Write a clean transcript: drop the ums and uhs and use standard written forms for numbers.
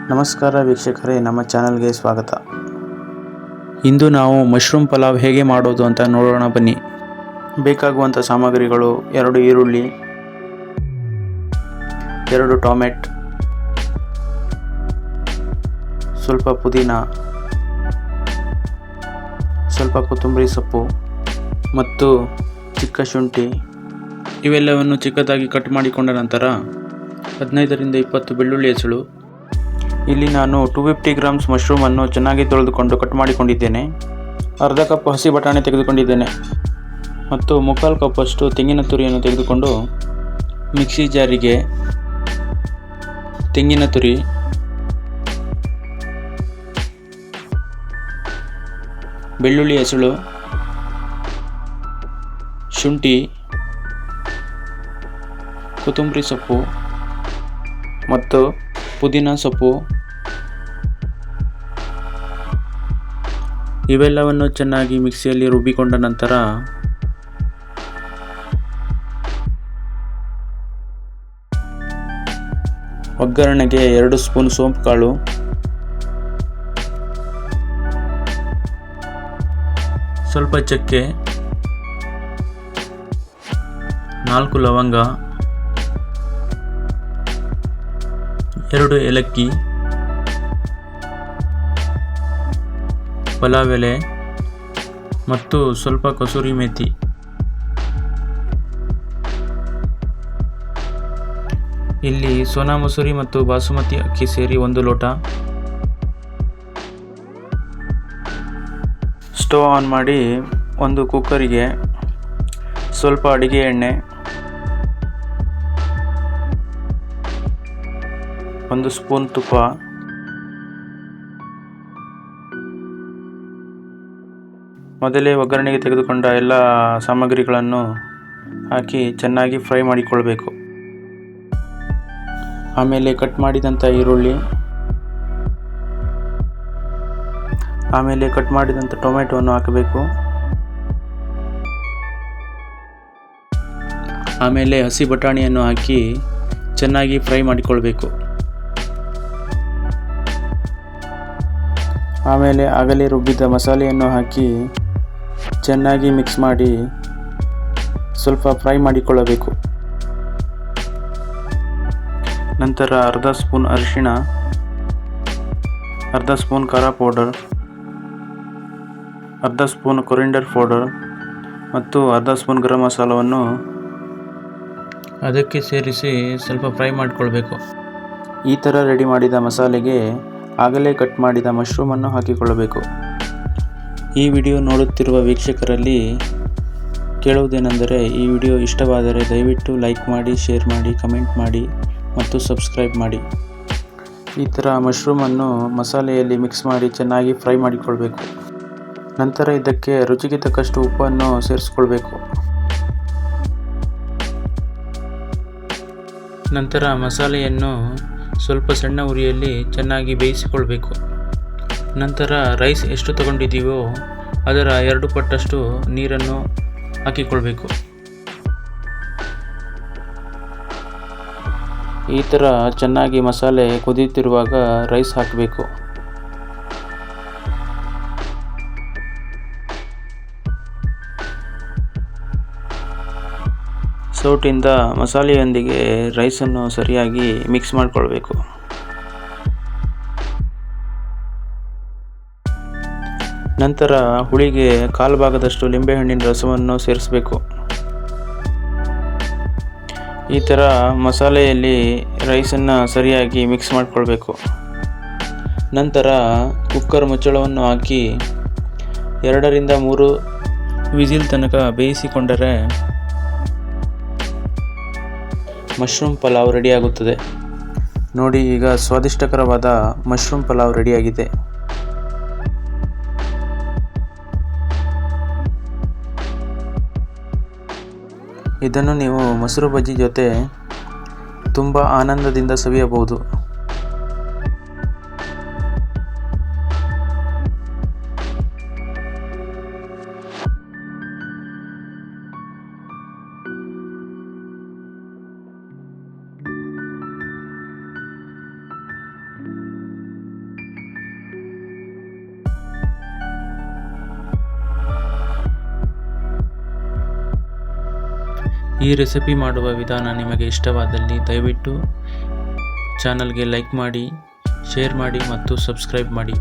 ನಮಸ್ಕಾರ ವೀಕ್ಷಕರೇ, ನಮ್ಮ ಚಾನಲ್ಗೆ ಸ್ವಾಗತ. ಇಂದು ನಾವು ಮಶ್ರೂಮ್ ಪಲಾವ್ ಹೇಗೆ ಮಾಡೋದು ಅಂತ ನೋಡೋಣ ಬನ್ನಿ. ಬೇಕಾಗುವಂಥ ಸಾಮಗ್ರಿಗಳು: 2 ಈರುಳ್ಳಿ, 2 ಟೊಮೆಟೊ, ಸ್ವಲ್ಪ ಪುದೀನ, ಸ್ವಲ್ಪ ಕೊತ್ತಂಬರಿ ಸೊಪ್ಪು ಮತ್ತು ಚಿಕ್ಕ ಶುಂಠಿ. ಇವೆಲ್ಲವನ್ನು ಚಿಕ್ಕದಾಗಿ ಕಟ್ ಮಾಡಿಕೊಂಡ ನಂತರ 15 ರಿಂದ 20 ಬೆಳ್ಳುಳ್ಳಿ ಹೆಸಳು. ಇಲ್ಲಿ ನಾನು 250 ಗ್ರಾಮ್ಸ್ ಮಶ್ರೂಮನ್ನು ಚೆನ್ನಾಗಿ ತೊಳೆದುಕೊಂಡು ಕಟ್ ಮಾಡಿಕೊಂಡಿದ್ದೇನೆ. ಅರ್ಧ ಕಪ್ ಹಸಿ ಬಟಾಣಿ ತೆಗೆದುಕೊಂಡಿದ್ದೇನೆ ಮತ್ತು 3/4 ಕಪ್ಪಷ್ಟು ತೆಂಗಿನ ತುರಿಯನ್ನು ತೆಗೆದುಕೊಂಡು ಮಿಕ್ಸಿ ಜಾರಿಗೆ ತೆಂಗಿನ ತುರಿ, ಬೆಳ್ಳುಳ್ಳಿ ಹೆಸಳು, ಶುಂಠಿ, ಕೊತ್ತಂಬರಿ ಸೊಪ್ಪು ಮತ್ತು ಪುದೀನ ಸೊಪ್ಪು ಇವೆಲ್ಲವನ್ನು ಚೆನ್ನಾಗಿ ಮಿಕ್ಸಿಯಲ್ಲಿ ರುಬ್ಬಿಕೊಂಡ ನಂತರ ಒಗ್ಗರಣೆಗೆ 2 ಸ್ಪೂನ್ ಸೋಂಪು ಕಾಳು, ಸ್ವಲ್ಪ ಚಕ್ಕೆ, 4 ಲವಂಗ, 2 ಏಲಕ್ಕಿ, ಪಲಾವ್ ಎಲೆ ಮತ್ತು ಸ್ವಲ್ಪ ಕಸೂರಿ ಮೇಥಿ. ಇಲ್ಲಿ ಸೋನಾ ಮಸೂರಿ ಮತ್ತು ಬಾಸುಮತಿ ಅಕ್ಕಿ ಸೇರಿ 1 ಲೋಟ. ಸ್ಟವ್ ಆನ್ ಮಾಡಿ ಒಂದು ಕುಕ್ಕರಿಗೆ ಸ್ವಲ್ಪ ಅಡಿಗೆ ಎಣ್ಣೆ, 1 ಸ್ಪೂನ್ ತುಪ್ಪ, ಮೊದಲೇ ಒಗ್ಗರಣೆಗೆ ತೆಗೆದುಕೊಂಡ ಎಲ್ಲ ಸಾಮಗ್ರಿಗಳನ್ನು ಹಾಕಿ ಚೆನ್ನಾಗಿ ಫ್ರೈ ಮಾಡಿಕೊಳ್ಬೇಕು. ಆಮೇಲೆ ಕಟ್ ಮಾಡಿದಂಥ ಈರುಳ್ಳಿ, ಆಮೇಲೆ ಕಟ್ ಮಾಡಿದಂಥ ಟೊಮೆಟೊವನ್ನು ಹಾಕಬೇಕು. ಆಮೇಲೆ ಹಸಿ ಬಟಾಣಿಯನ್ನು ಹಾಕಿ ಚೆನ್ನಾಗಿ ಫ್ರೈ ಮಾಡಿಕೊಳ್ಬೇಕು. ಆಮೇಲೆ ಆಗಲೇ ರುಬ್ಬಿದ ಮಸಾಲೆಯನ್ನು ಹಾಕಿ ಚೆನ್ನಾಗಿ ಮಿಕ್ಸ್ ಮಾಡಿ ಸ್ವಲ್ಪ ಫ್ರೈ ಮಾಡಿಕೊಳ್ಳಬೇಕು. ನಂತರ ಅರ್ಧ ಸ್ಪೂನ್ ಅರಿಶಿಣ, ಅರ್ಧ ಸ್ಪೂನ್ ಖಾರ ಪೌಡರ್, ಅರ್ಧ ಸ್ಪೂನ್ ಕೊರಿಯಾಂಡರ್ ಪೌಡರ್ ಮತ್ತು ಅರ್ಧ ಸ್ಪೂನ್ ಗರಂ ಮಸಾಲವನ್ನು ಅದಕ್ಕೆ ಸೇರಿಸಿ ಸ್ವಲ್ಪ ಫ್ರೈ ಮಾಡಿಕೊಳ್ಬೇಕು. ಈ ಥರ ರೆಡಿ ಮಾಡಿದ ಮಸಾಲೆಗೆ ಆಗಲೇ ಕಟ್ ಮಾಡಿದ ಮಶ್ರೂಮನ್ನು ಹಾಕಿಕೊಳ್ಳಬೇಕು. ಈ ವಿಡಿಯೋ ನೋಡುತ್ತಿರುವ ವೀಕ್ಷಕರಲ್ಲಿ ಕೇಳುವುದೇನೆಂದರೆ, ಈ ವಿಡಿಯೋ ಇಷ್ಟವಾದರೆ ದಯವಿಟ್ಟು ಲೈಕ್ ಮಾಡಿ, ಶೇರ್ ಮಾಡಿ, ಕಮೆಂಟ್ ಮಾಡಿ ಮತ್ತು ಸಬ್ಸ್ಕ್ರೈಬ್ ಮಾಡಿ. ಈ ಥರ ಮಶ್ರೂಮನ್ನು ಮಸಾಲೆಯಲ್ಲಿ ಮಿಕ್ಸ್ ಮಾಡಿ ಚೆನ್ನಾಗಿ ಫ್ರೈ ಮಾಡಿಕೊಳ್ಬೇಕು. ನಂತರ ಇದಕ್ಕೆ ರುಚಿಗೆ ತಕ್ಕಷ್ಟು ಉಪ್ಪನ್ನು ಸೇರಿಸ್ಕೊಳ್ಬೇಕು. ನಂತರ ಮಸಾಲೆಯನ್ನು ಸ್ವಲ್ಪ ಸಣ್ಣ ಉರಿಯಲ್ಲಿ ಚೆನ್ನಾಗಿ ಬೇಯಿಸಿಕೊಳ್ಬೇಕು. ನಂತರ ರೈಸ್ ಎಷ್ಟು ತಗೊಂಡಿದ್ದೀವೋ ಅದರ 2 ಪಟ್ಟಷ್ಟು ನೀರನ್ನು ಹಾಕಿಕೊಳ್ಬೇಕು. ಈ ಥರ ಚೆನ್ನಾಗಿ ಮಸಾಲೆ ಕುದಿಯುತ್ತಿರುವಾಗ ರೈಸ್ ಹಾಕಬೇಕು. ಸೌಟಿಂದ ಮಸಾಲೆಯೊಂದಿಗೆ ರೈಸನ್ನು ಸರಿಯಾಗಿ ಮಿಕ್ಸ್ ಮಾಡಿಕೊಳ್ಬೇಕು. ನಂತರ ಹುಳಿಗೆ 1/4 ಭಾಗದಷ್ಟು ಲಿಂಬೆಹಣ್ಣಿನ ರಸವನ್ನು ಸೇರಿಸಬೇಕು. ಈ ಥರ ಮಸಾಲೆಯಲ್ಲಿ ರೈಸನ್ನು ಸರಿಯಾಗಿ ಮಿಕ್ಸ್ ಮಾಡಿಕೊಳ್ಬೇಕು. ನಂತರ ಕುಕ್ಕರ್ ಮುಚ್ಚಳವನ್ನು ಹಾಕಿ 2 ರಿಂದ 3 ವಿಸಿಲ್ ತನಕ ಬೇಯಿಸಿಕೊಂಡರೆ ಮಶ್ರೂಮ್ ಪಲಾವ್ ರೆಡಿಯಾಗುತ್ತದೆ. ನೋಡಿ, ಈಗ ಸ್ವಾದಿಷ್ಟಕರವಾದ ಮಶ್ರೂಮ್ ಪಲಾವ್ ರೆಡಿಯಾಗಿದೆ. ಇದನ್ನು ನೀವು ಮೊಸರು ಬಜ್ಜಿ ಜೊತೆ ತುಂಬ ಆನಂದದಿಂದ ಸವಿಯಬಹುದು. ಈ ರೆಸಿಪಿ ಮಾಡುವ ವಿಧಾನ ನಿಮಗೆ ಇಷ್ಟವಾದಲ್ಲಿ ದಯವಿಟ್ಟು ಚಾನಲ್ಗೆ ಲೈಕ್ ಮಾಡಿ, ಶೇರ್ ಮಾಡಿ ಮತ್ತು ಸಬ್ಸ್ಕ್ರೈಬ್ ಮಾಡಿ.